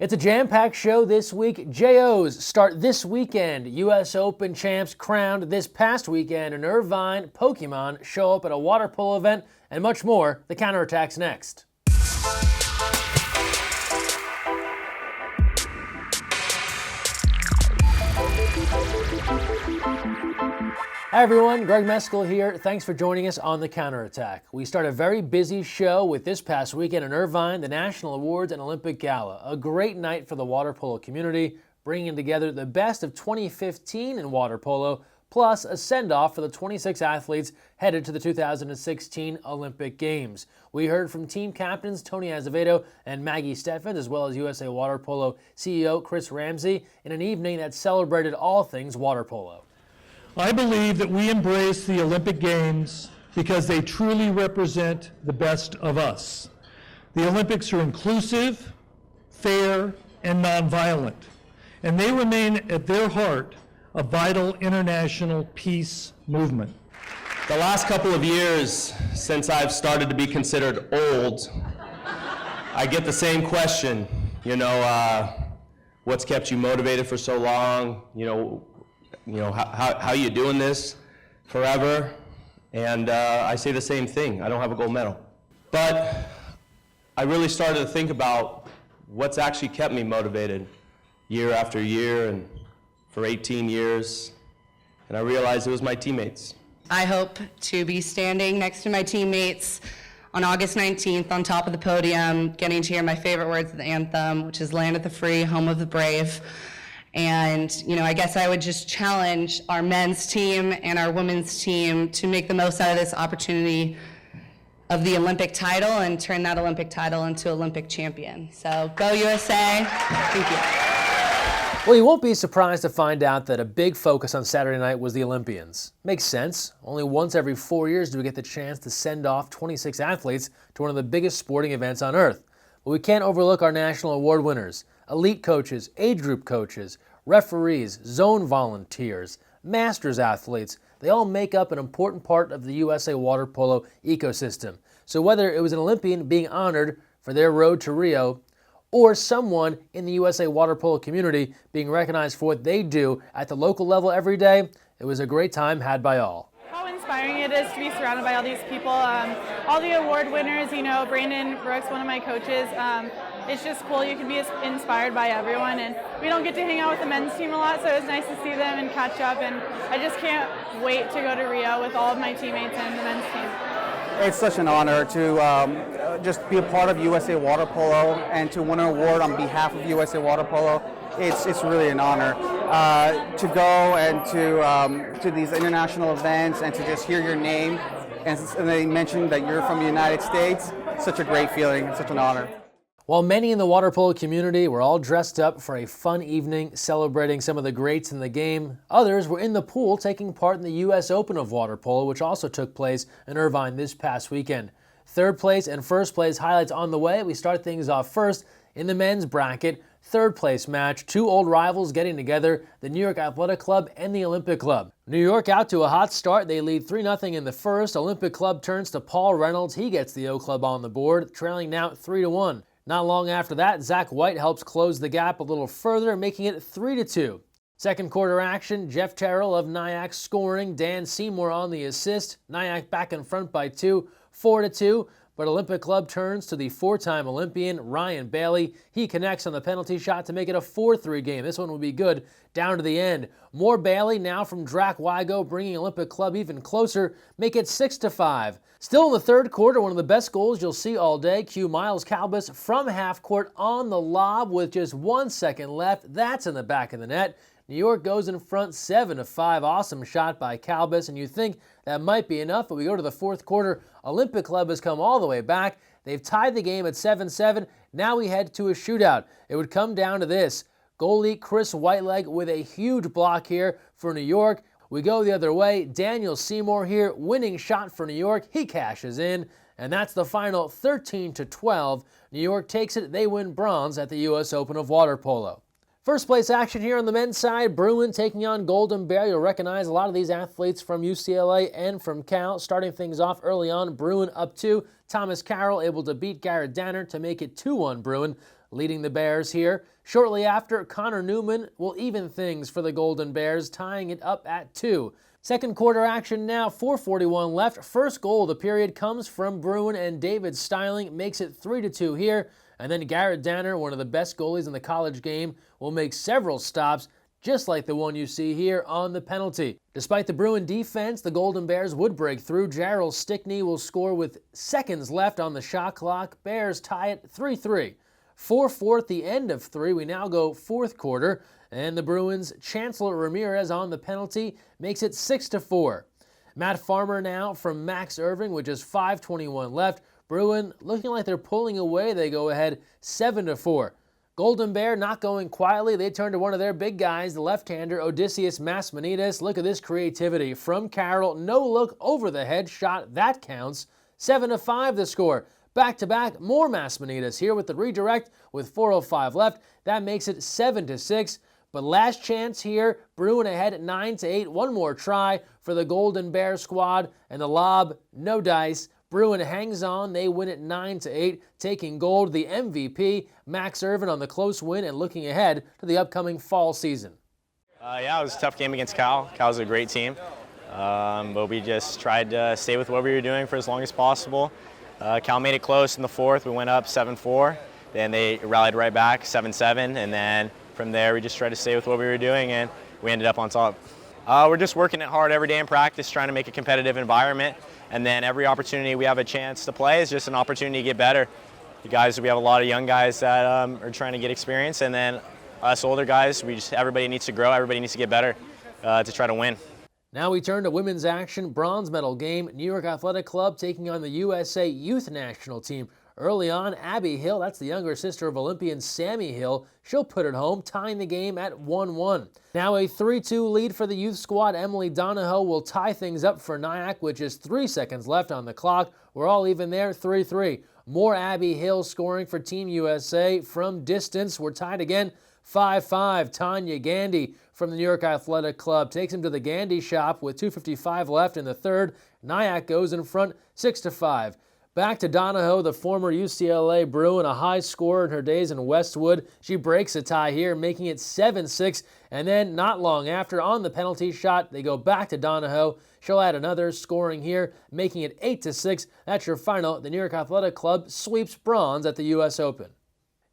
It's a jam-packed show this week. JOs start this weekend. U.S. Open champs crowned this past weekend in Irvine. Pokemon show up at a water polo event, and much more. The Counterattack's next. Hi everyone, Greg Mescall here. Thanks for joining us on The Counterattack. We start a very busy show with this past weekend in Irvine, the National Awards and Olympic Gala. A great night for the water polo community, bringing together the best of 2015 in water polo, plus a send-off for the 26 athletes headed to the 2016 Olympic Games. We heard from team captains Tony Azevedo and Maggie Steffens, as well as USA Water Polo CEO Chris Ramsey, in an evening that celebrated all things water polo. I believe that we embrace the Olympic Games because they truly represent the best of us. The Olympics are inclusive, fair, and nonviolent, and they remain at their heart a vital international peace movement. The last couple of years since I've started to be considered old, I get the same question, what's kept you motivated for so long? How you doing this forever? And I say the same thing. I don't have a gold medal. But I really started to think about what's actually kept me motivated year after year and for 18 years. And I realized it was my teammates. I hope to be standing next to my teammates on August 19th on top of the podium, getting to hear my favorite words of the anthem, which is "Land of the Free, Home of the Brave." And, I guess I would just challenge our men's team and our women's team to make the most out of this opportunity of the Olympic title and turn that Olympic title into Olympic champion. So go USA. Thank you. Well, you won't be surprised to find out that a big focus on Saturday night was the Olympians. Makes sense. Only once every 4 years do we get the chance to send off 26 athletes to one of the biggest sporting events on earth. But we can't overlook our national award winners. Elite coaches, age group coaches, referees, zone volunteers, masters athletes, they all make up an important part of the USA water polo ecosystem. So whether it was an Olympian being honored for their road to Rio, or someone in the USA water polo community being recognized for what they do at the local level every day, it was a great time had by all. How inspiring it is to be surrounded by all these people, all the award winners, Brandon Brooks, one of my coaches. It's just cool. You can be inspired by everyone, and we don't get to hang out with the men's team a lot, so it's nice to see them and catch up, and I just can't wait to go to Rio with all of my teammates and the men's team. It's such an honor to just be a part of USA Water Polo and to win an award on behalf of USA Water Polo. It's really an honor to go and to these international events and to just hear your name and they mentioned that you're from the United States. Such a great feeling, and such an honor. While many in the water polo community were all dressed up for a fun evening celebrating some of the greats in the game, others were in the pool taking part in the U.S. Open of water polo, which also took place in Irvine this past weekend. Third place and first place highlights on the way. We start things off first in the men's bracket. Third place match, two old rivals getting together, the New York Athletic Club and the Olympic Club. New York out to a hot start. They lead 3-0 in the first. Olympic Club turns to Paul Reynolds. He gets the O Club on the board, trailing now 3-1. Not long after that, Zach White helps close the gap a little further, making it 3-2. Second quarter action, Jeff Terrell of Nyack scoring, Dan Seymour on the assist. Nyack back in front by 2, 4-2. But Olympic Club turns to the four-time Olympian Ryan Bailey. He connects on the penalty shot to make it a 4-3 game. This one will be good down to the end. More Bailey now from Drac Wygo, bringing Olympic Club even closer, make it 6-5. Still in the third quarter, one of the best goals you'll see all day. Cue Miles Calbus from half court on the lob with just 1 second left. That's in the back of the net. New York goes in front 7-5. Awesome shot by Calbus, and you think that might be enough, but we go to the fourth quarter. Olympic Club has come all the way back. They've tied the game at 7-7. Now we head to a shootout. It would come down to this. Goalie Chris Whiteleg with a huge block here for New York. We go the other way. Daniel Seymour here, winning shot for New York. He cashes in, and that's the final 13-12. New York takes it. They win bronze at the U.S. Open of Water Polo. First place action here on the men's side, Bruin taking on Golden Bear. You'll recognize a lot of these athletes from UCLA and from Cal. Starting things off early on, Bruin up 2. Thomas Carroll able to beat Garrett Danner to make it 2-1 Bruin. leading the Bears here. Shortly after, Connor Newman will even things for the Golden Bears, tying it up at 2. Second quarter action now, 4:41 left. First goal of the period comes from Bruin, and David Styling makes it 3-2 here. And then Garrett Danner, one of the best goalies in the college game, will make several stops, just like the one you see here on the penalty. Despite the Bruin defense, the Golden Bears would break through. Jarrell Stickney will score with seconds left on the shot clock. Bears tie it 3-3. 4-4 at the end of 3. We now go fourth quarter, and the Bruins' Chancellor Ramirez on the penalty makes it 6-4. Matt Farmer now from Max Irving with just 5:21 left. Bruin looking like they're pulling away. They go ahead 7-4. Golden Bear not going quietly. They turn to one of their big guys, the left-hander Odysseus Masmanides. Look at this creativity from Carroll. No look over the head shot. That counts. 7-5 the score. Back-to-back, more Masmanides here with the redirect with 4:05 left. That makes it 7-6. But last chance here, Bruin ahead at 9-8. One more try for the Golden Bear squad, and the lob, no dice. Bruin hangs on. They win it 9-8, taking gold. The MVP, Max Irvin, on the close win and looking ahead to the upcoming fall season. Yeah, it was a tough game against Cal. Cal's a great team, but we just tried to stay with what we were doing for as long as possible. Cal made it close in the fourth. We went up 7-4. Then they rallied right back, 7-7, and then from there we just tried to stay with what we were doing, and we ended up on top. We're just working it hard every day in practice, trying to make a competitive environment. And then every opportunity we have a chance to play is just an opportunity to get better. We have a lot of young guys that are trying to get experience, and then us older guys, everybody needs to grow, everybody needs to get better to try to win. Now we turn to women's action, bronze medal game. New York Athletic Club taking on the USA Youth National Team. Early on, Abby Hill, that's the younger sister of Olympian Sammy Hill, she'll put it home, tying the game at 1-1. Now a 3-2 lead for the youth squad. Emily Donahoe will tie things up for Nyack with just 3 seconds left on the clock. We're all even there, 3-3. More Abby Hill scoring for Team USA from distance. We're tied again, 5-5. Tanya Gandy from the New York Athletic Club takes him to the Gandy shop with 2:55 left in the third. Nyack goes in front, 6-5. Back to Donahoe, the former UCLA Bruin, a high scorer in her days in Westwood. She breaks a tie here, making it 7-6. And then not long after, on the penalty shot, they go back to Donahoe. She'll add another, scoring here, making it 8-6. That's your final. The New York Athletic Club sweeps bronze at the U.S. Open.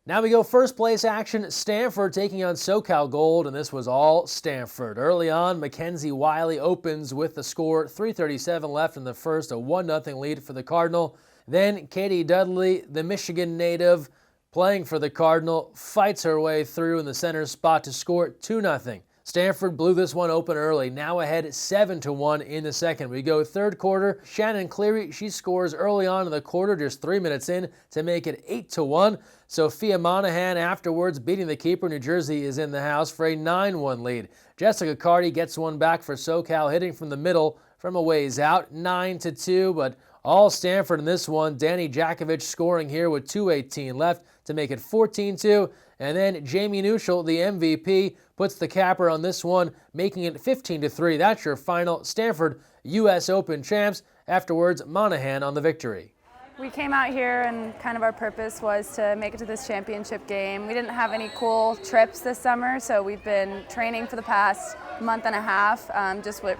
Now we go first place action. Stanford taking on SoCal Gold, and this was all Stanford. Early on, Mackenzie Wiley opens with the score. 3:37 left in the first, a 1-0 lead for the Cardinal. Then Katie Dudley, the Michigan native, playing for the Cardinal, fights her way through in the center spot to score 2-0. Stanford blew this one open early, now ahead 7-1 in the second. We go third quarter. Shannon Cleary, she scores early on in the quarter, just 3 minutes in, to make it 8-1. Sophia Monahan afterwards beating the keeper. New Jersey is in the house for a 9-1 lead. Jessica Carty gets one back for SoCal, hitting from the middle from a ways out, 9-2, but all Stanford in this one. Danny Jakovic scoring here with 2:18 left to make it 14-2. And then Jamie Nuschel, the MVP, puts the capper on this one, making it 15-3. That's your final. Stanford, U.S. Open champs. Afterwards, Monahan on the victory. We came out here and kind of our purpose was to make it to this championship game. We didn't have any cool trips this summer, so we've been training for the past month and a half,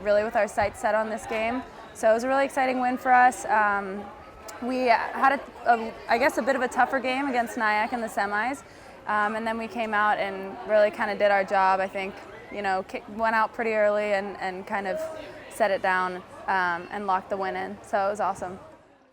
really with our sights set on this game. So it was a really exciting win for us. We had, a bit of a tougher game against Nyack in the semis, and then we came out and really kind of did our job. I think, went out pretty early and kind of set it down and locked the win in. So it was awesome.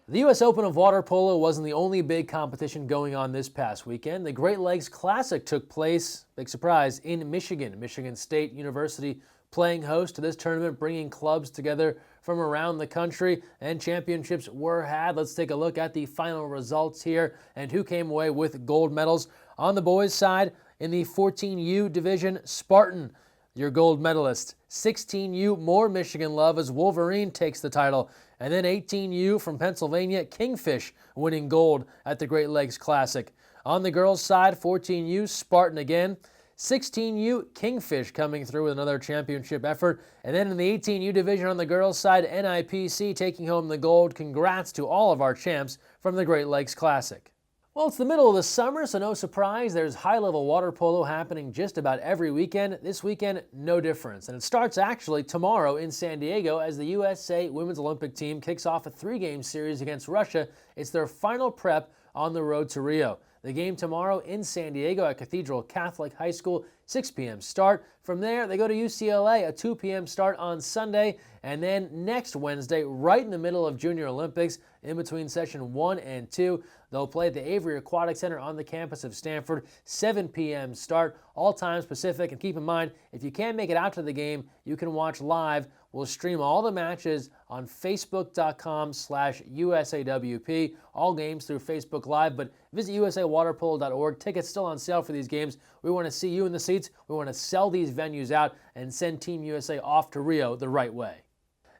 The U.S. Open of Water Polo wasn't the only big competition going on this past weekend. The Great Lakes Classic took place, big surprise, in Michigan. Michigan State University playing host to this tournament, bringing clubs together from around the country, and championships were had. Let's take a look at the final results here and who came away with gold medals. On the boys' side, in the 14U division, Spartan, your gold medalist. 16U, more Michigan love as Wolverine takes the title. And then 18U from Pennsylvania, Kingfish, winning gold at the Great Lakes Classic. On the girls' side, 14U, Spartan again. 16U, Kingfish coming through with another championship effort. And then in the 18U division on the girls' side, NIPC taking home the gold. Congrats to all of our champs from the Great Lakes Classic. Well, it's the middle of the summer, so no surprise, there's high-level water polo happening just about every weekend. This weekend, no difference. And it starts actually tomorrow in San Diego as the USA Women's Olympic team kicks off a 3-game series against Russia. It's their final prep on the road to Rio. The game tomorrow in San Diego at Cathedral Catholic High School, 6 p.m. start. From there, they go to UCLA, a 2 p.m. start on Sunday. And then next Wednesday, right in the middle of Junior Olympics, in between session 1 and 2, they'll play at the Avery Aquatic Center on the campus of Stanford, 7 p.m. start, all times Pacific. And keep in mind, if you can't make it out to the game, you can watch live. We'll stream all the matches on facebook.com/USAWP, all games through Facebook Live, but visit usawaterpolo.org. Tickets still on sale for these games. We want to see you in the seats. We want to sell these venues out and send Team USA off to Rio the right way.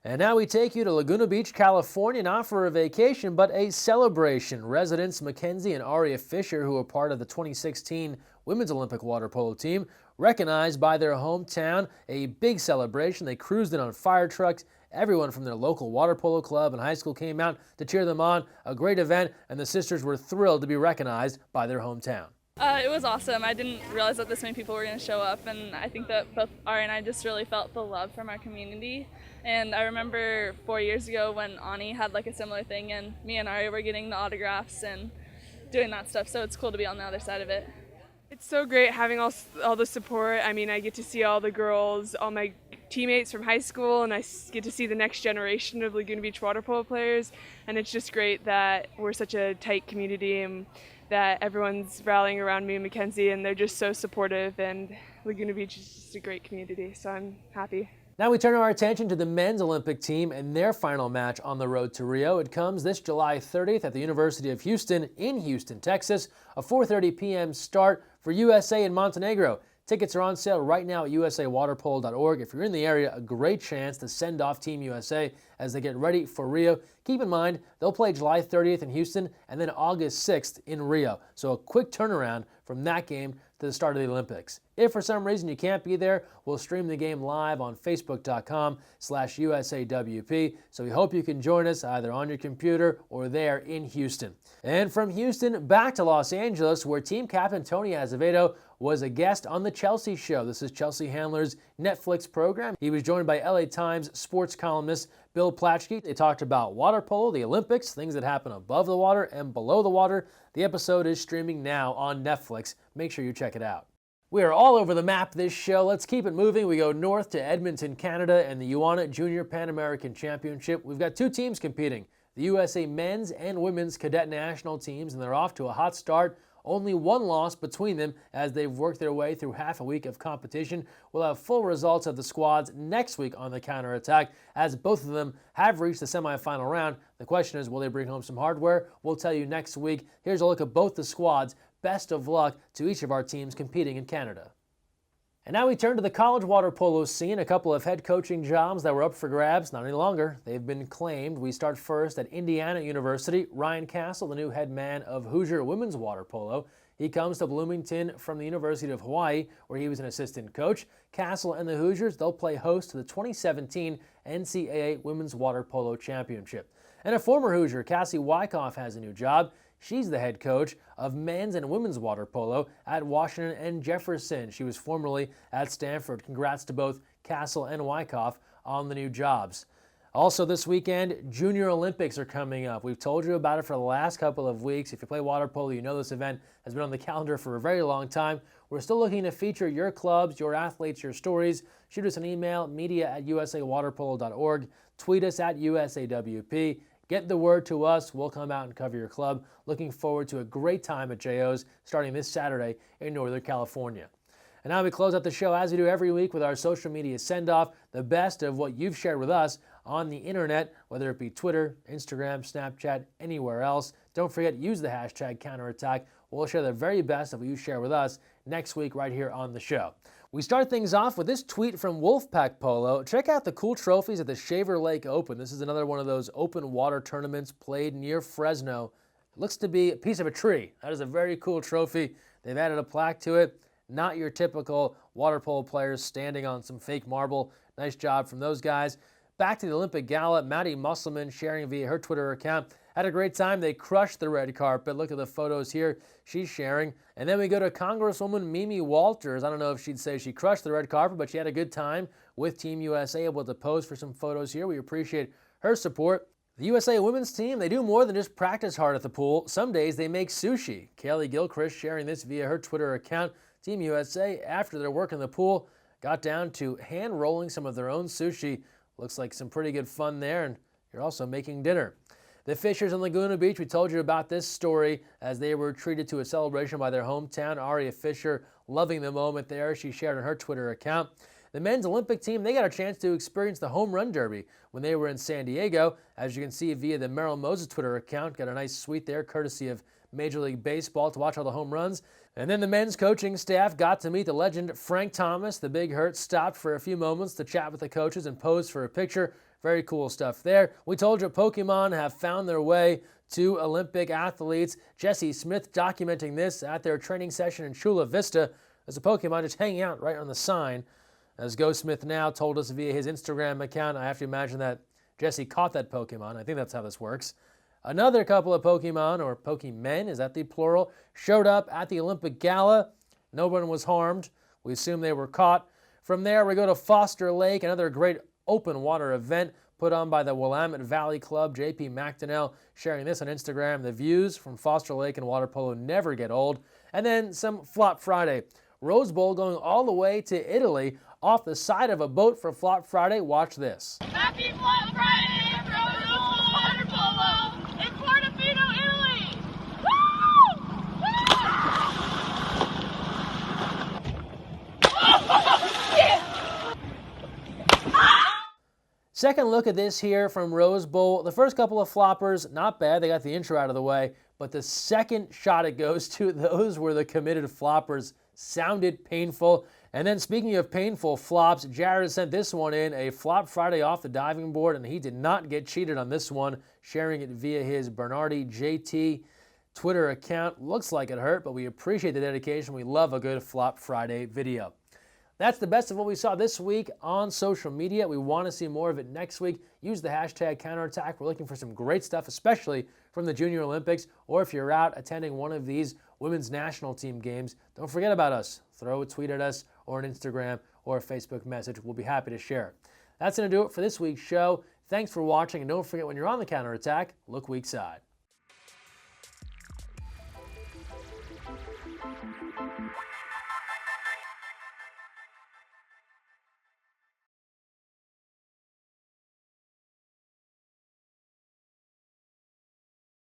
And now we take you to Laguna Beach, California, not for a vacation, but a celebration. Residents Mackenzie and Aria Fisher, who are part of the 2016 Women's Olympic Water Polo team, recognized by their hometown, a big celebration. They cruised in on fire trucks. Everyone from their local water polo club and high school came out to cheer them on. A great event, and the sisters were thrilled to be recognized by their hometown. It was awesome. I didn't realize that this many people were going to show up, and I think that both Ari and I just really felt the love from our community. And I remember 4 years ago when Ani had like a similar thing, and me and Ari were getting the autographs and doing that stuff, so it's cool to be on the other side of it. It's so great having all the support. I mean, I get to see all the girls, all my teammates from high school, and I get to see the next generation of Laguna Beach water polo players, and it's just great that we're such a tight community and that everyone's rallying around me and Mackenzie, and they're just so supportive, and Laguna Beach is just a great community, so I'm happy. Now we turn our attention to the men's Olympic team and their final match on the road to Rio. It comes this July 30th at the University of Houston in Houston, Texas, a 4:30 p.m. start for USA and Montenegro. Tickets are on sale right now at usawaterpolo.org. If you're in the area, a great chance to send off Team USA as they get ready for Rio. Keep in mind, they'll play July 30th in Houston and then August 6th in Rio. So a quick turnaround from that game to the start of the Olympics. If for some reason you can't be there, we'll stream the game live on facebook.com/USAWP. So we hope you can join us either on your computer or there in Houston. And from Houston back to Los Angeles, where team captain Tony Azevedo was a guest on The Chelsea Show. This is Chelsea Handler's Netflix program. He was joined by LA Times sports columnist Bill Plaschke. They talked about water polo, the Olympics, things that happen above the water and below the water. The episode is streaming now on Netflix. Make sure you check it out. We are all over the map this show. Let's keep it moving. We go north to Edmonton, Canada, and the Ioana Junior Pan American Championship. We've got two teams competing, the USA men's and women's cadet national teams, and they're off to a hot start. Only one loss between them as they've worked their way through half a week of competition. We'll have full results of the squads next week on the counterattack, as both of them have reached the semifinal round. The question is, will they bring home some hardware? We'll tell you next week. Here's a look at both the squads. Best of luck to each of our teams competing in Canada. And now we turn to the college water polo scene. A couple of head coaching jobs that were up for grabs, not any longer. They've been claimed. We start first at Indiana University. Ryan Castle, the new head man of Hoosier women's water polo. He comes to Bloomington from the University of Hawaii, where he was an assistant coach. Castle and the Hoosiers, they'll play host to the 2017 NCAA Women's Water Polo Championship. And a former Hoosier, Cassie Wyckoff, has a new job. She's the head coach of men's and women's water polo at Washington and Jefferson. She was formerly at Stanford. Congrats to both Castle and Wyckoff on the new jobs. Also this weekend, Junior Olympics are coming up. We've told you about it for the last couple of weeks. If you play water polo, you know this event has been on the calendar for a very long time. We're still looking to feature your clubs, your athletes, your stories. Shoot us an email, media@usawaterpolo.org. Tweet us at USAWP. Get the word to us. We'll come out and cover your club. Looking forward to a great time at JO's starting this Saturday in Northern California. And now we close out the show as we do every week with our social media send-off, the best of what you've shared with us on the internet, whether it be Twitter, Instagram, Snapchat, anywhere else. Don't forget, use the hashtag counterattack. We'll share the very best of what you share with us next week right here on the show. We start things off with this tweet from Wolfpack Polo. Check out the cool trophies at the Shaver Lake Open. This is another one of those open water tournaments played near Fresno. It looks to be a piece of a tree. That is a very cool trophy. They've added a plaque to it. Not your typical water polo players standing on some fake marble. Nice job from those guys. Back to the Olympic Gala, Maddie Musselman sharing via her Twitter account. Had a great time. They crushed the red carpet. Look at the photos here she's sharing. And then we go to Congresswoman Mimi Walters. I don't know if she'd say she crushed the red carpet, but she had a good time with Team USA, able to pose for some photos here. We appreciate her support. The USA women's team, they do more than just practice hard at the pool. Some days they make sushi. Kaylee Gilchrist sharing this via her Twitter account. Team USA, after their work in the pool, got down to hand rolling some of their own sushi. Looks like some pretty good fun there, and you're also making dinner. The Fishers in Laguna Beach, we told you about this story as they were treated to a celebration by their hometown. Aria Fisher loving the moment there. She shared on her Twitter account. The men's Olympic team, they got a chance to experience the home run derby when they were in San Diego. As you can see via the Merrill Moses Twitter account, got a nice suite there courtesy of Major League Baseball to watch all the home runs. And then the men's coaching staff got to meet the legend Frank Thomas. The Big Hurt stopped for a few moments to chat with the coaches and pose for a picture. Very cool stuff there. We told you Pokemon have found their way to Olympic athletes. Jesse Smith documenting this at their training session in Chula Vista. There's a Pokemon just hanging out right on the sign. As Go Smith now told us via his Instagram account, I have to imagine that Jesse caught that Pokemon. I think that's how this works. Another couple of Pokemon, or Pokemen, is that the plural, showed up at the Olympic Gala. No one was harmed. We assume they were caught. From there, we go to Foster Lake, another great open water event put on by the Willamette Valley Club. JP McDonnell sharing this on Instagram. The views from Foster Lake and water polo never get old. And then some Flop Friday. Rose Bowl going all the way to Italy off the side of a boat for Flop Friday. Watch this. Happy Flop Friday from Rose Water Polo in Portofino, Italy! Woo! Second look at this here from Rose Bowl. The first couple of floppers, not bad. They got the intro out of the way. But the second shot it goes to, those were the committed floppers. Sounded painful. And then speaking of painful flops, Jared sent this one in, a Flop Friday off the diving board, and he did not get cheated on this one, sharing it via his Bernardi JT Twitter account. Looks like it hurt, but we appreciate the dedication. We love a good Flop Friday video. That's the best of what we saw this week on social media. We want to see more of it next week. Use the hashtag counterattack. We're looking for some great stuff, especially from the Junior Olympics, or if you're out attending one of these women's national team games, don't forget about us. Throw a tweet at us or an Instagram or a Facebook message. We'll be happy to share. That's going to do it for this week's show. Thanks for watching, and don't forget when you're on the counterattack, look weak side.